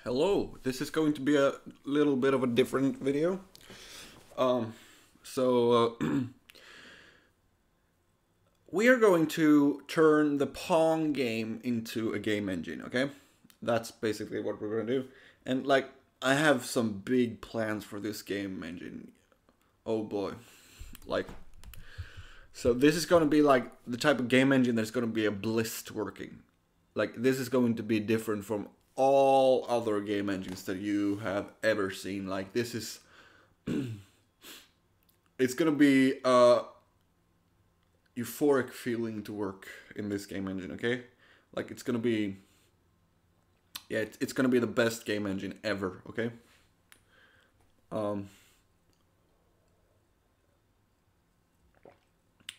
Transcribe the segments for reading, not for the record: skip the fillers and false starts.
Hello, this is going to be a little bit of a different video. Um, so we are going to turn the Pong game into a game engine, okay? That's basically what we're going to do. And like, I have some big plans for this game engine. Oh boy. Like, so this is going to be like the type of game engine that's going to be a bliss to working. Like, this is going to be different from all other game engines that you have ever seen. Like, this is it's gonna be a euphoric feeling to work in this game engine, okay? Like, it's gonna be, yeah, it's gonna be the best game engine ever, okay?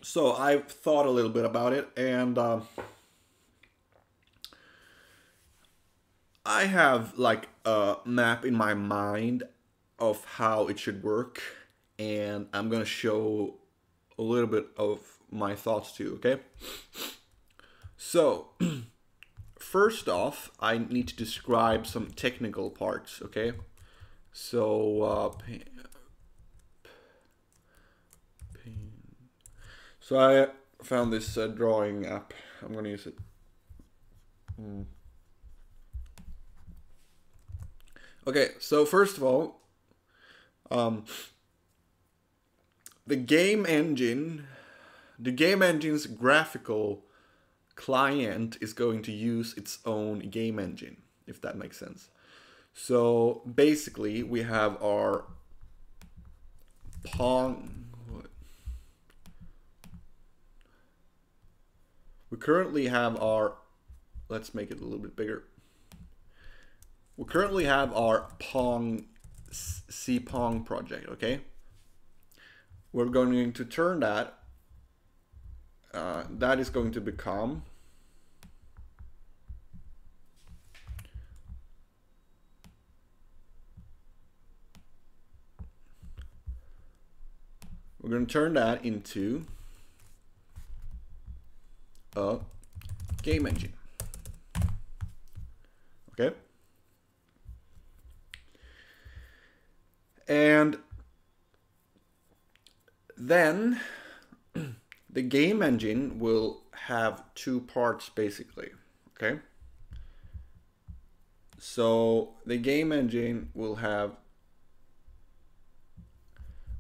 So I've thought a little bit about it, and I have like a map in my mind of how it should work, and I'm gonna show a little bit of my thoughts too, okay? So, first off, I need to describe some technical parts, okay? So, so I found this drawing app. I'm gonna use it. Okay, so first of all, the game engine's graphical client is going to use its own game engine, if that makes sense. So basically, we have our Pong. We currently have our. Let's make it a little bit bigger. We currently have our Pong Pong project. Okay. We're going to turn that. That is going to become we're going to turn that into a game engine. Okay? And then the game engine will have two parts basically, okay? So the game engine will have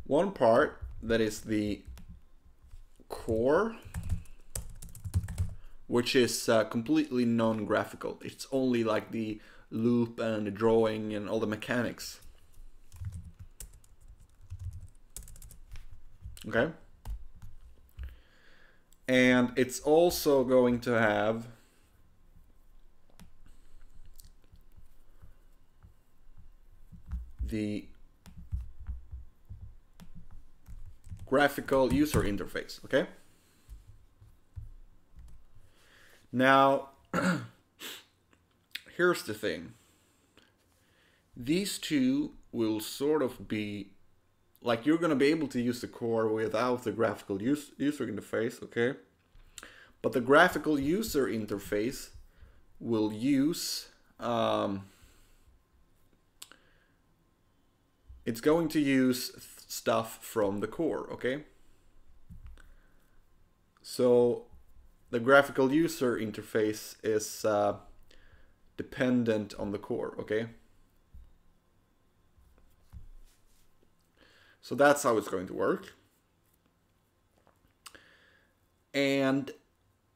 one part that is the core, which is completely non-graphical. It's only like the loop and the drawing and all the mechanics. Okay? And it's also going to have the graphical user interface, okay? Now, here's the thing. These two will sort of be, like, you're going to be able to use the core without the graphical user interface, okay? But the graphical user interface will use, it's going to use stuff from the core, okay? So the graphical user interface is dependent on the core, okay? So that's how it's going to work. And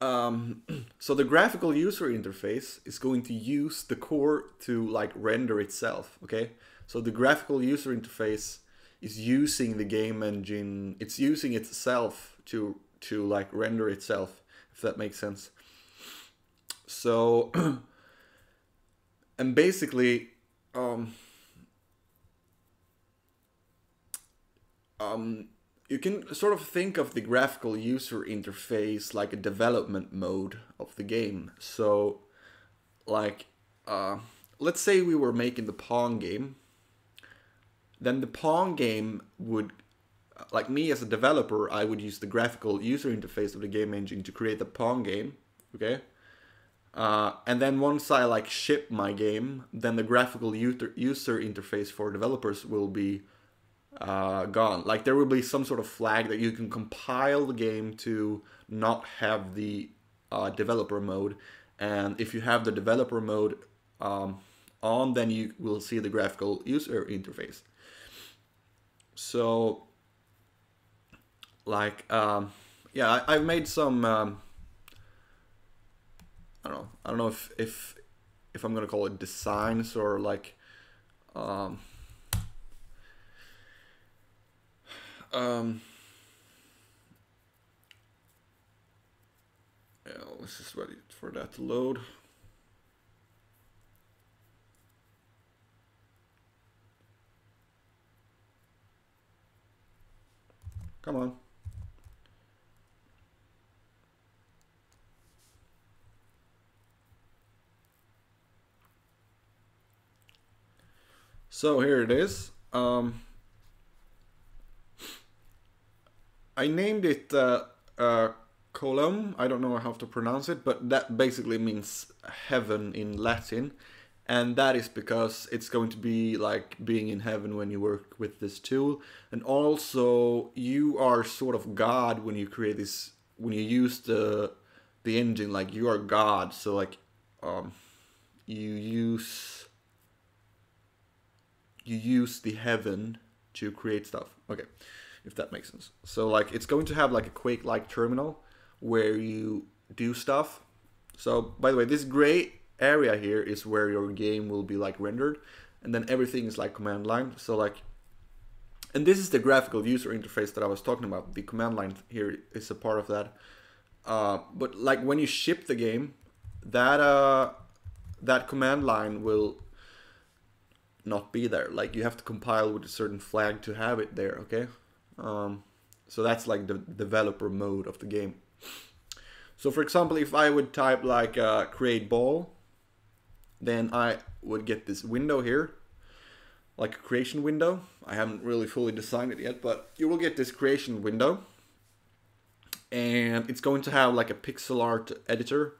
so the graphical user interface is going to use the core to like render itself, okay? So the graphical user interface is using the game engine, it's using itself to like render itself, if that makes sense. So, and basically, you can sort of think of the graphical user interface like a development mode of the game. So, like, let's say we were making the Pong game. Then the Pong game would, like me as a developer, I would use the graphical user interface of the game engine to create the Pong game, okay? And then once I like ship my game, then the graphical user interface for developers will be gone. Like there will be some sort of flag that you can compile the game to not have the developer mode, and if you have the developer mode on, then you will see the graphical user interface. So like yeah, I've made some I don't know if I'm gonna call it designs or like yeah, let's just wait for that to load. Come on. So here it is. I named it Colum. I don't know how to pronounce it, but that basically means heaven in Latin. And that is because it's going to be like being in heaven when you work with this tool. And also, you are sort of God when you create this, when you use the engine, like you are God. So like you use the heaven to create stuff. Okay, if that makes sense. So like it's going to have like a Quake-like terminal where you do stuff. So by the way, this gray area here is where your game will be like rendered, and then everything is like command line. So like, and this is the graphical user interface that I was talking about. The command line here is a part of that. But like when you ship the game, that that command line will not be there. Like you have to compile with a certain flag to have it there. Okay, so that's like the developer mode of the game. So for example, if I would type like create ball, then I would get this window here, like a creation window. I haven't really fully designed it yet, but you will get this creation window, and it's going to have like a pixel art editor,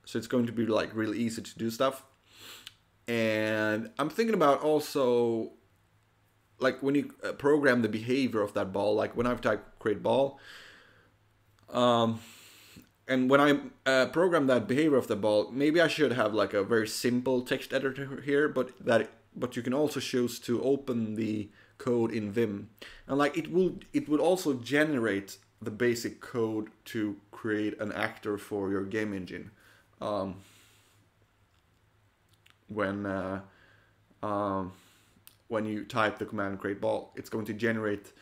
so it's going to be like really easy to do stuff. And I'm thinking about also like when you program the behavior of that ball, like when I've typed create ball, and when I program that behavior of the ball, maybe I should have like a very simple text editor here, but you can also choose to open the code in Vim, and like it would also generate the basic code to create an actor for your game engine. When you type the command create ball, it's going to generate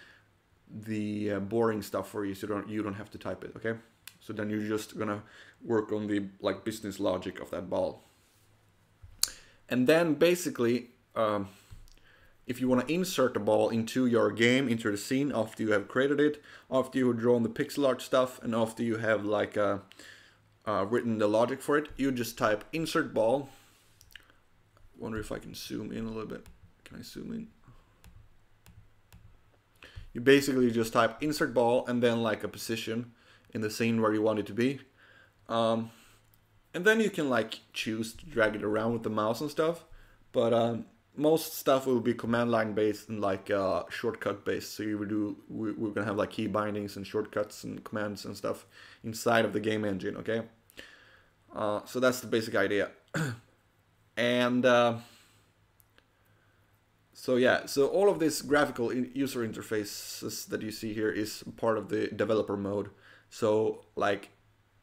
the boring stuff for you, so you don't have to type it. Okay. So then you're just gonna work on the like business logic of that ball. And then basically, if you want to insert the ball into your game, into the scene after you have created it, after you have drawn the pixel art stuff, and after you have like written the logic for it, you just type insert ball. Wonder if I can zoom in a little bit. Can I zoom in? You basically just type insert ball and then like a position in the scene where you want it to be, and then you can like choose to drag it around with the mouse and stuff, but most stuff will be command line based and like shortcut based. So we're gonna have like key bindings and shortcuts and commands and stuff inside of the game engine. Okay, so that's the basic idea. And so yeah, so all of this graphical user interfaces that you see here is part of the developer mode. So like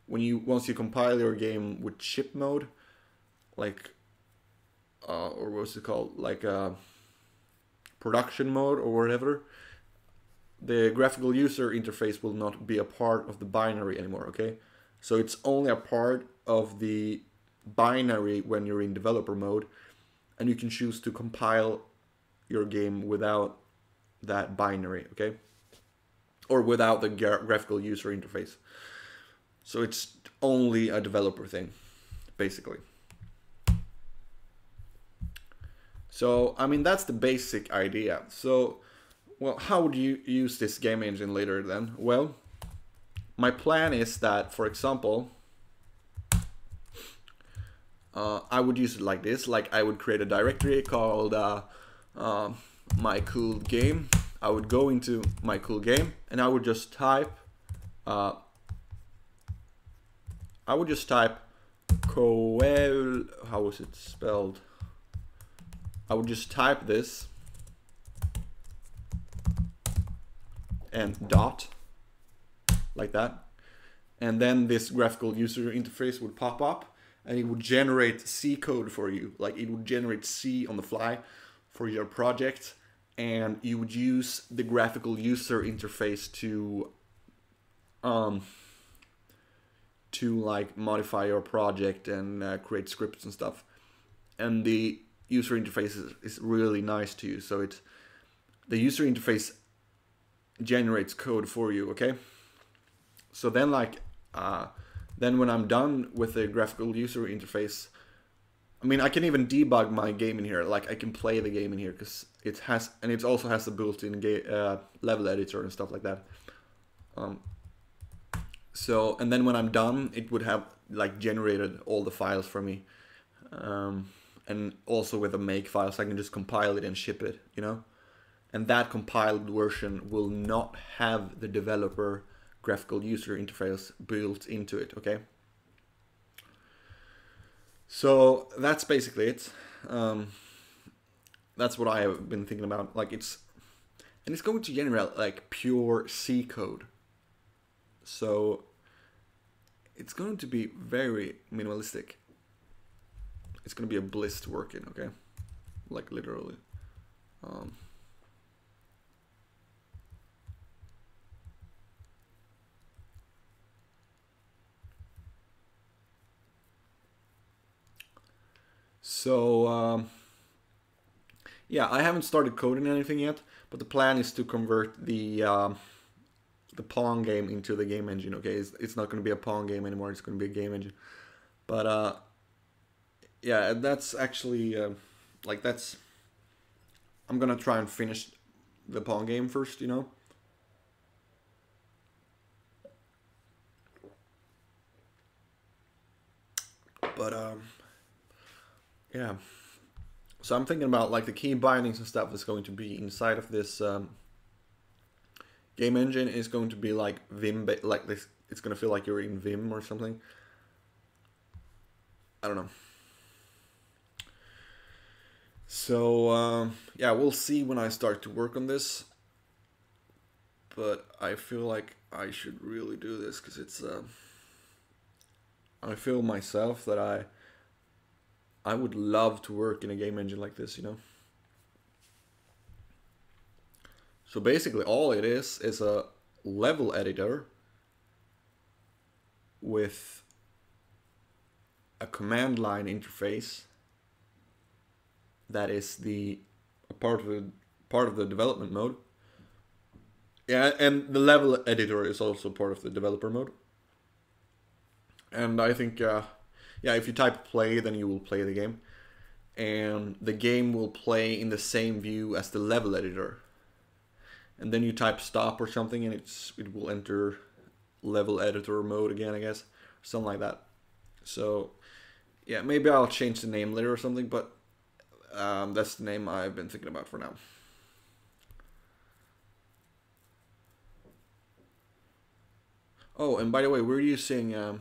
once you compile your game with ship mode, like or what's it called, like production mode or whatever, the graphical user interface will not be a part of the binary anymore. Okay, so it's only a part of the binary when you're in developer mode, and you can choose to compile your game without that binary. Okay, or without the graphical user interface. So it's only a developer thing, basically. So, I mean, that's the basic idea. So, well, how would you use this game engine later then? Well, my plan is that, for example, I would use it like this. Like I would create a directory called my cool game. I would go into my cool game and I would just type coel, how is it spelled? I would just type this and dot like that, and then this graphical user interface would pop up and it would generate C code for you. Like it would generate C on the fly for your project, and you would use the graphical user interface to like modify your project and create scripts and stuff. And the user interface is really nice to use. So the user interface generates code for you, okay? So then then when I'm done with the graphical user interface, I mean, I can even debug my game in here. Like I can play the game in here because it also has a built-in level editor and stuff like that. So, and then when I'm done, it would have like generated all the files for me. And also with a make file, so I can just compile it and ship it, you know? And that compiled version will not have the developer graphical user interface built into it, okay? So that's basically it. That's what I have been thinking about. Like it's going to generate like pure C code. So it's going to be very minimalistic. It's going to be a bliss to work in, okay? Like literally. So yeah, I haven't started coding anything yet, but the plan is to convert the Pong game into the game engine. Okay, it's not going to be a Pong game anymore. It's going to be a game engine. But yeah, that's actually like that's. I'm gonna try and finish the Pong game first, you know. But yeah. So I'm thinking about like the key bindings and stuff that's going to be inside of this game engine is going to be like Vim, like this. It's going to feel like you're in Vim or something. I don't know. So yeah, we'll see when I start to work on this. But I feel like I should really do this because it's. I feel myself that I would love to work in a game engine like this, you know. So basically all it is a level editor with a command line interface that is a part of the development mode. Yeah, and the level editor is also part of the developer mode. And I think yeah, if you type play, then you will play the game. And the game will play in the same view as the level editor. And then you type stop or something and it will enter level editor mode again, I guess. Something like that. So yeah, maybe I'll change the name later or something, but that's the name I've been thinking about for now. Oh, and by the way, we're using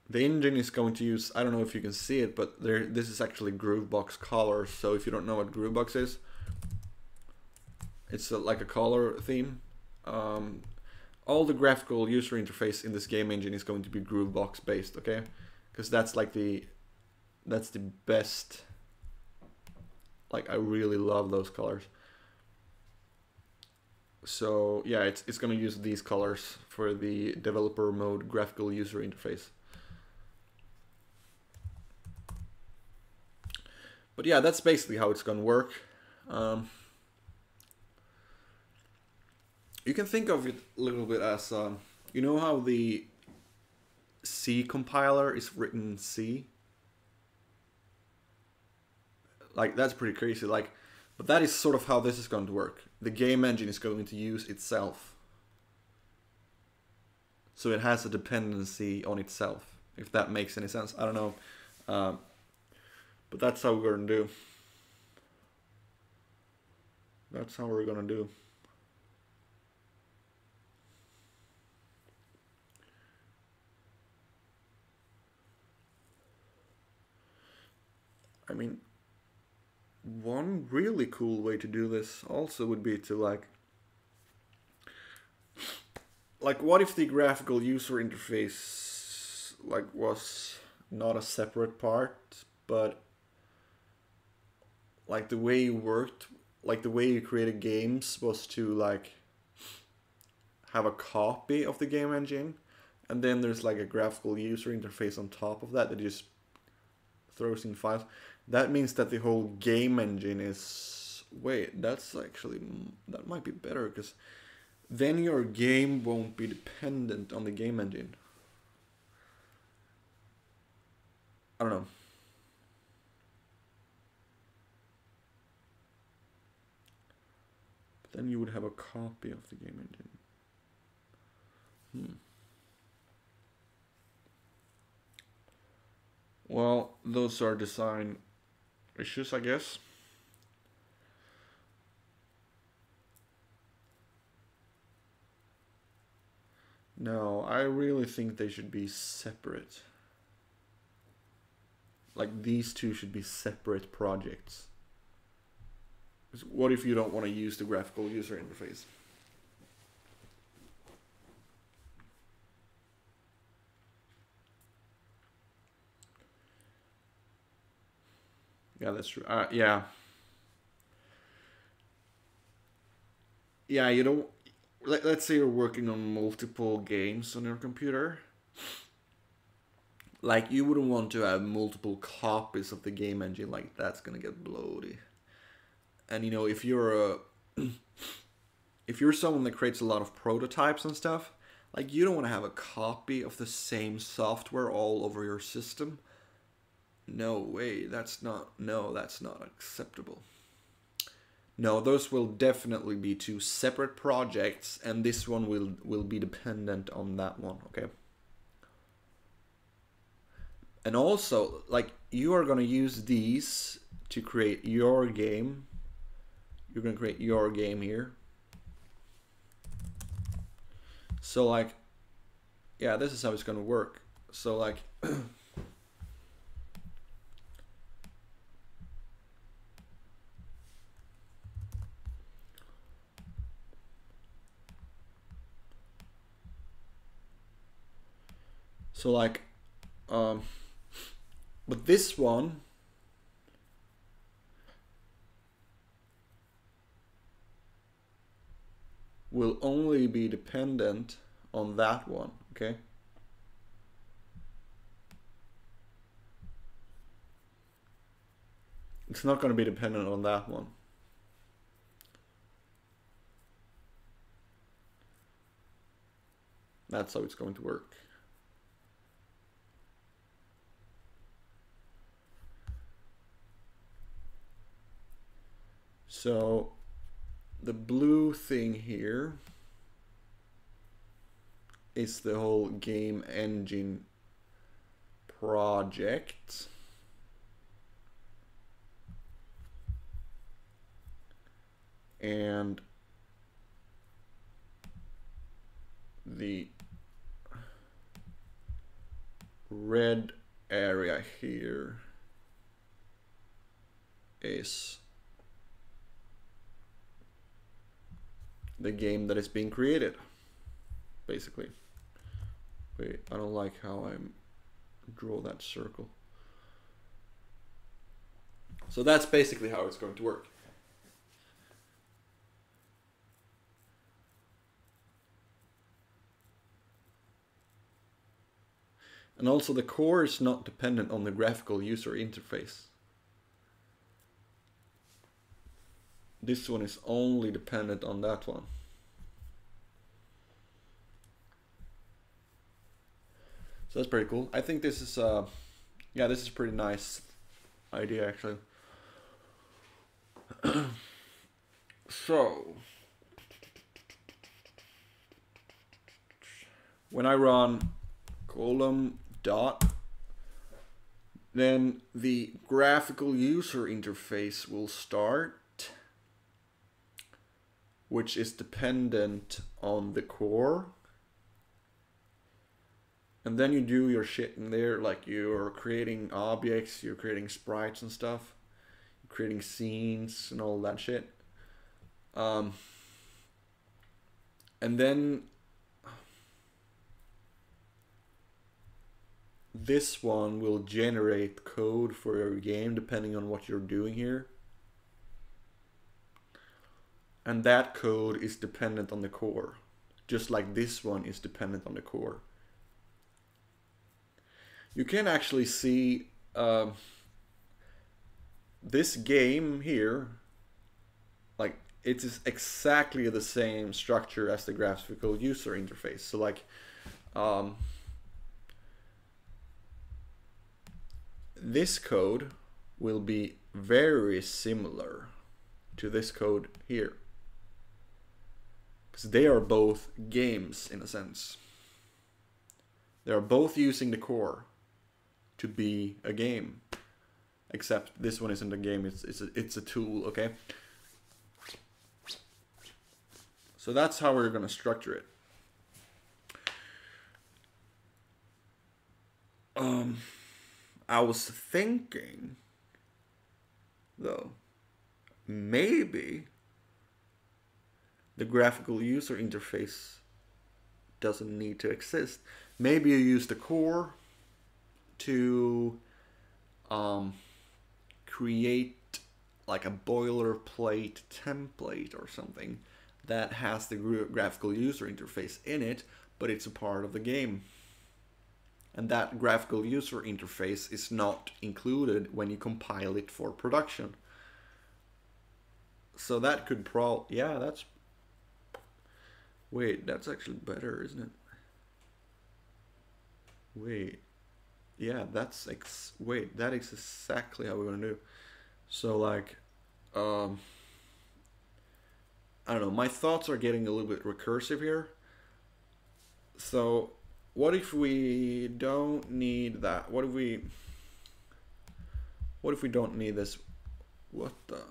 the engine is going to use, I don't know if you can see it, but this is actually Groovebox colors. So if you don't know what Groovebox is, it's like a color theme. All the graphical user interface in this game engine is going to be Groovebox based, okay? Because that's like that's the best. Like I really love those colors. So yeah, it's going to use these colors for the developer mode graphical user interface. But yeah, that's basically how it's going to work. You can think of it a little bit as, you know how the C compiler is written in C? Like, that's pretty crazy. Like, but that is sort of how this is going to work. The game engine is going to use itself. So it has a dependency on itself. if that makes any sense. I don't know. But that's how we're gonna do. That's how we're gonna do. I mean, one really cool way to do this also would be to like what if the graphical user interface like was not a separate part, but like the way you worked, like the way you created games was to like have a copy of the game engine, and then there's like a graphical user interface on top of that that just throws in files. That means that the whole game engine is... Wait, that's actually... That might be better, because then your game won't be dependent on the game engine. I don't know. But then you would have a copy of the game engine. Well, those are design issues, I guess. No, I really think they should be separate. Like, these two should be separate projects. What if you don't want to use the graphical user interface? Yeah, that's true. Yeah. Yeah, you don't... Let's say you're working on multiple games on your computer. Like, you wouldn't want to have multiple copies of the game engine. Like, that's gonna get bloaty. And, you know, if you're if you're someone that creates a lot of prototypes and stuff, like, you don't want to have a copy of the same software all over your system. No way, that's not acceptable. No, those will definitely be two separate projects, and this one will be dependent on that one, okay? And also, like, you are gonna use these to create your game. You're gonna create your game here. So, like, yeah, this is how it's gonna work. So, like, so like, but this one will only be dependent on that one, okay? It's not going to be dependent on that one. That's how it's going to work. So the blue thing here is the whole game engine project. And the red area here is the game that is being created, basically. Wait, I don't like how I draw that circle. So that's basically how it's going to work. And also the core is not dependent on the graphical user interface. This one is only dependent on that one. So that's pretty cool. I think this is yeah, this is a pretty nice idea actually. So when I run column dot, then the graphical user interface will start, which is dependent on the core. And then you do your shit in there, like you're creating objects, you're creating sprites and stuff, you're creating scenes and all that shit. And then this one will generate code for your game depending on what you're doing here. And that code is dependent on the core, just like this one is dependent on the core. You can actually see this game here, like it is exactly the same structure as the graphical user interface. So like this code will be very similar to this code here, because they are both games in a sense. They are both using the core to be a game, except this one isn't a game, it's a tool, okay? So that's how we're gonna structure it. I was thinking, though, maybe the graphical user interface doesn't need to exist. Maybe you use the core to create like a boilerplate template or something that has the graphical user interface in it, but it's a part of the game. And that graphical user interface is not included when you compile it for production. So that could yeah, that's... Wait, that's actually better, isn't it? Wait. Yeah, that's wait, that is exactly how we're gonna do. So like, I don't know, my thoughts are getting a little bit recursive here. So what if we don't need that? What if we don't need this? What the?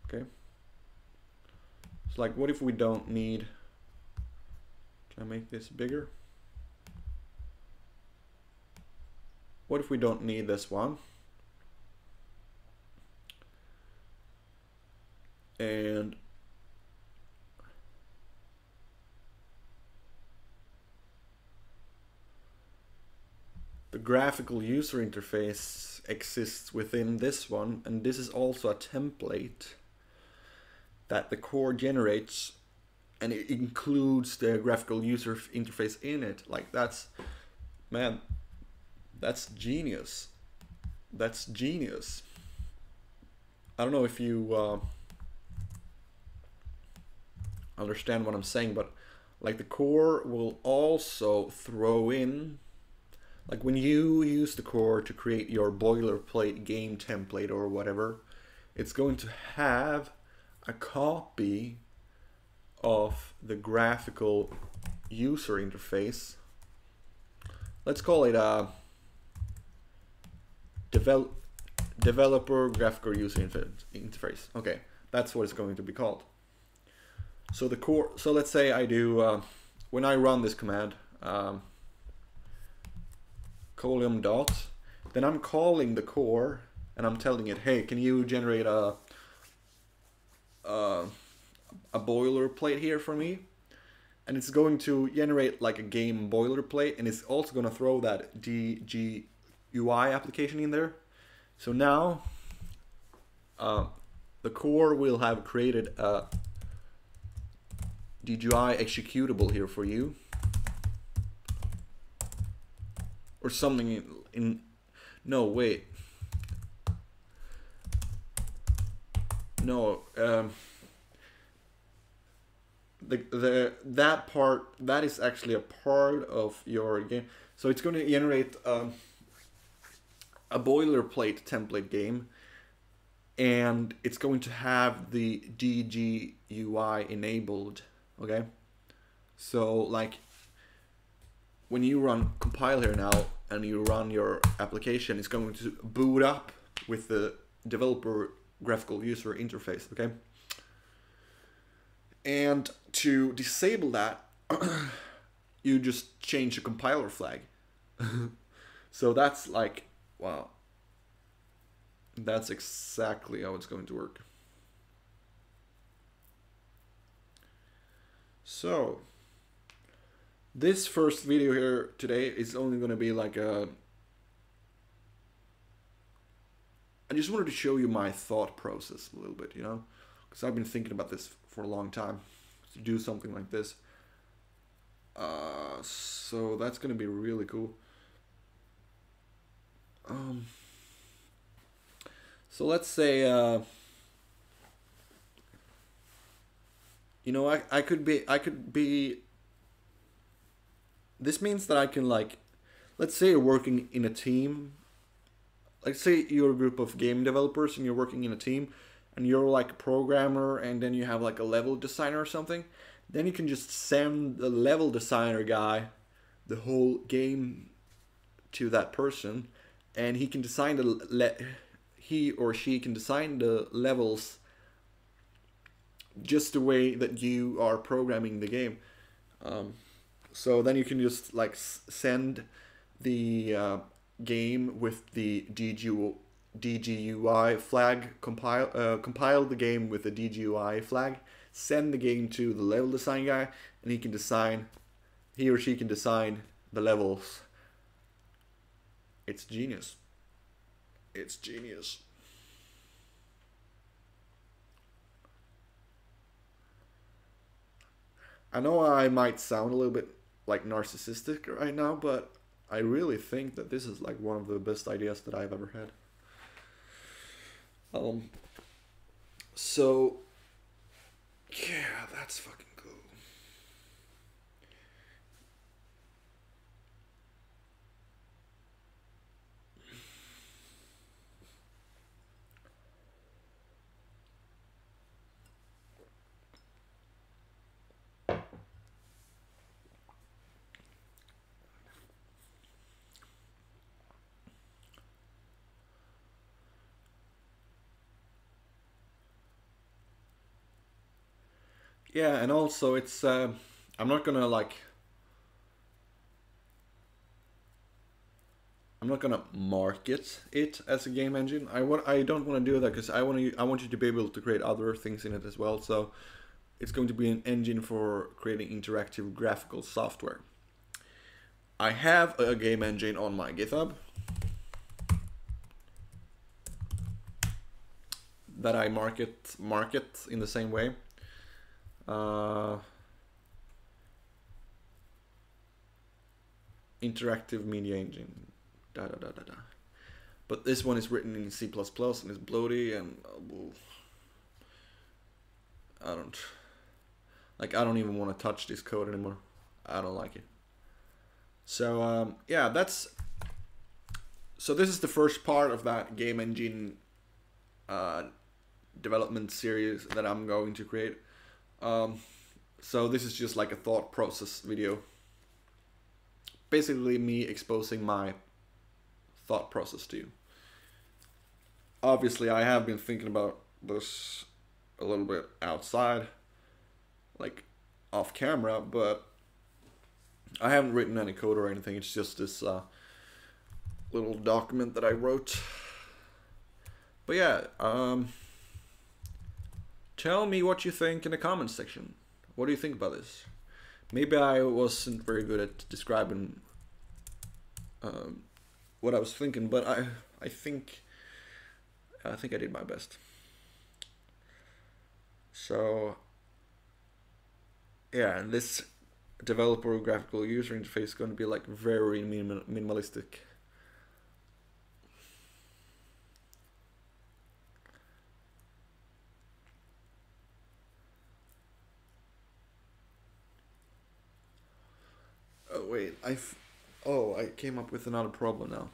Okay. It's like, what if we don't need, can I make this bigger? What if we don't need this one? And the graphical user interface exists within this one, and this is also a template that the core generates, and it includes the graphical user interface in it. Like that's, man, that's genius. That's genius. I don't know if you understand what I'm saying, but like the core will also throw in, like when you use the core to create your boilerplate game template or whatever, it's going to have a copy of the graphical user interface. Let's call it a developer graphical user interface. Okay, that's what it's going to be called. So the core, so let's say I do, when I run this command, column dot, then I'm calling the core and I'm telling it, hey, can you generate a boilerplate here for me? And it's going to generate like a game boilerplate, and it's also going to throw that GUI application in there. So now the core will have created a GUI executable here for you, or something in no, wait, no, that part, that is actually a part of your game. So it's going to generate a boilerplate template game, and it's going to have the GUI enabled. Okay, so like when you run compile here now and you run your application, it's going to boot up with the developer graphical user interface, okay? And to disable that, you just change the compiler flag. So that's like, wow. That's exactly how it's going to work. So, this first video here today is only going to be like a... I just wanted to show you my thought process a little bit, you know? Because I've been thinking about this for a long time, to do something like this. So that's going to be really cool. So let's say, you know, I could be, this means that I can, like, let's say you're working in a team. Let's say you're a group of game developers and you're working in a team and you're like a programmer and then you have like a level designer or something. Then you can just send the level designer guy the whole game to that person, and he can design he or she can design the levels just the way that you are programming the game. So then you can just like send the game with the DGUI flag, compile the game with the DGUI flag, send the game to the level design guy, and he or she can design the levels. It's genius. It's genius. I know I might sound a little bit like narcissistic right now, but I really think that this is like one of the best ideas that I've ever had. So yeah, that's fucking cool. Yeah, and also it's I'm not gonna like I'm not gonna market it as a game engine. I don't want to do that because I want you to be able to create other things in it as well. So it's going to be an engine for creating interactive graphical software. I have a game engine on my GitHub that I market in the same way. Interactive media engine. But this one is written in C++ and it's bloaty and I don't even want to touch this code anymore. I don't like it. So yeah, so this is the first part of that game engine development series that I'm going to create. So this is just like a thought process video. Basically me exposing my thought process to you. Obviously I have been thinking about this a little bit outside, like off camera, but I haven't written any code or anything. It's just this little document that I wrote. But yeah, tell me what you think in the comments section. What do you think about this? Maybe I wasn't very good at describing what I was thinking, but I think I did my best. So yeah, and this developer graphical user interface is going to be like very minimalistic. Oh wait, I came up with another problem now.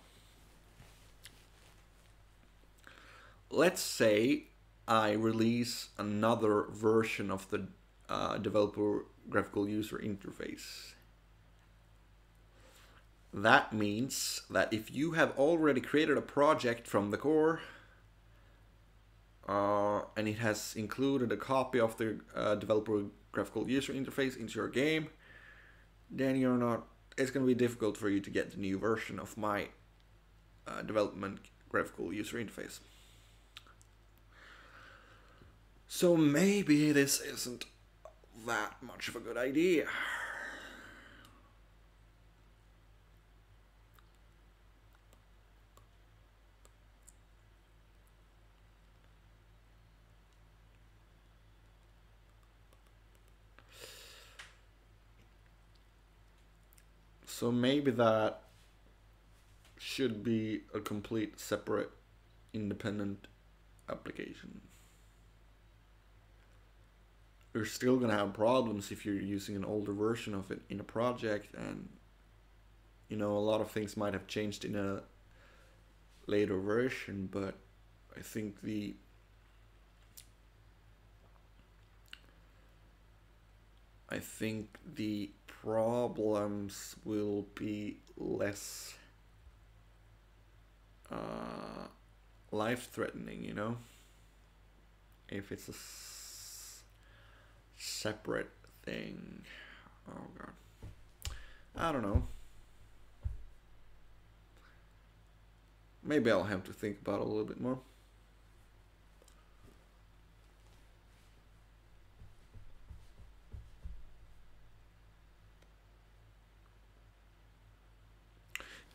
Let's say I release another version of the developer graphical user interface. That means that if you have already created a project from the core, and it has included a copy of the developer graphical user interface into your game, then it's going to be difficult for you to get the new version of my development graphical user interface. So maybe this isn't that much of a good idea. So maybe that should be a complete separate independent application. You're still gonna have problems if you're using an older version of it in a project, and a lot of things might have changed in a later version, but I think the problems will be less life-threatening, if it's a separate thing. Oh god, I don't know. Maybe I'll have to think about it a little bit more.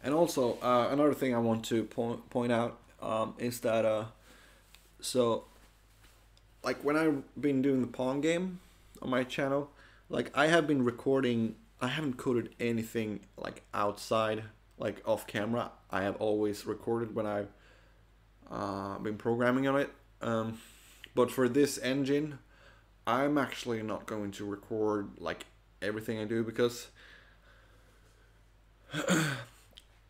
And also, another thing I want to point out is that, so, like, when I've been doing the Pong game on my channel, like, I have been recording, I haven't coded anything, like, outside, like, off camera. I have always recorded when I've been programming on it. But for this engine, I'm actually not going to record, like, everything I do, because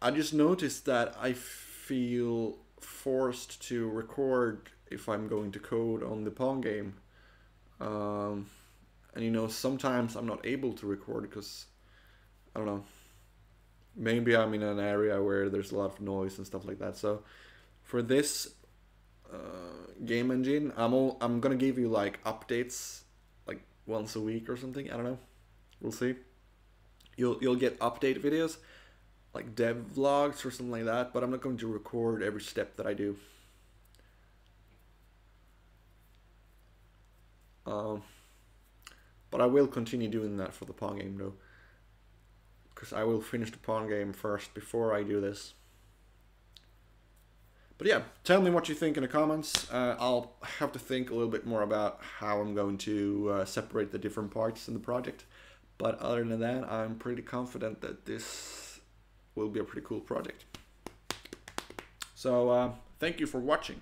I just noticed that I feel forced to record if I'm going to code on the Pong game. And sometimes I'm not able to record because, I don't know, maybe I'm in an area where there's a lot of noise and stuff like that. So for this game engine, I'm gonna give you like updates like once a week or something. I don't know. We'll see. You'll get update videos, like dev vlogs or something like that, but I'm not going to record every step that I do. But I will continue doing that for the Pong game though, because I will finish the Pong game first before I do this. But yeah, tell me what you think in the comments. I'll have to think a little bit more about how I'm going to separate the different parts in the project. But other than that, I'm pretty confident that this will be a pretty cool project. So thank you for watching.